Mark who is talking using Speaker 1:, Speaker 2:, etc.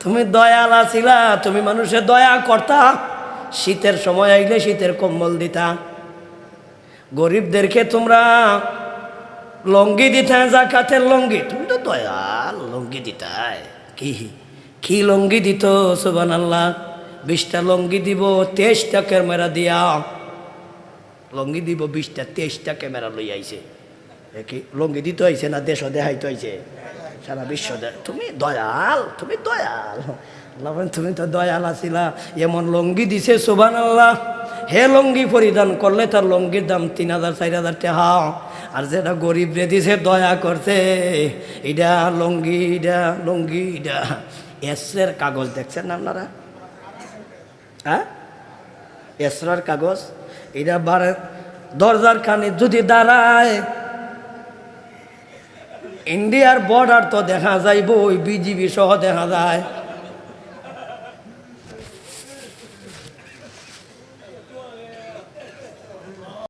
Speaker 1: তুমি দয়াল আছিলা, তুমি মানুষের দয়া করতা, শীতের সময় আইলে শীতের কম্বল দিতা, গরিবদেরকে তোমরা লঙ্গি দিতা, জাকাতের লঙ্গি। তুমি তো দয়াল, লঙ্গি দিতাই। কি কি লঙ্গি দিত সুবহানাল্লাহ। 20টা লঙ্গি দিব, 23টা ক্যামেরা দিয়া লঙ্গি দিব, 20টা 23টা ক্যামেরা লই আইছে। কি লঙ্গি দিতে হয়েছে না দেশ দেখাইতে হয়েছে, সারা বিশ্ব। তুমি দয়াল, তুমি দয়াল। তুমি তো দয়াল আছিলা, এমন লঙ্গি দিছে সুবহানাল্লাহ। হে লঙ্গি পরিধান করলে তার লঙ্গির দাম 3000 4000 টাকা। আর যেটা গরিব রে দিছে, দয়া করছে, এটা লঙ্গি, এটা লঙ্গি, এটা এসরের কাগজ দেখছেন না আপনারা? হ্যাঁ, এসরার কাগজ। এটা দরজার কানে যদি দাঁড়ায়, ইন্ডিয়ার বর্ডার তো দেখা যাইব, ওই বিজিবি সহ দেখা যায়।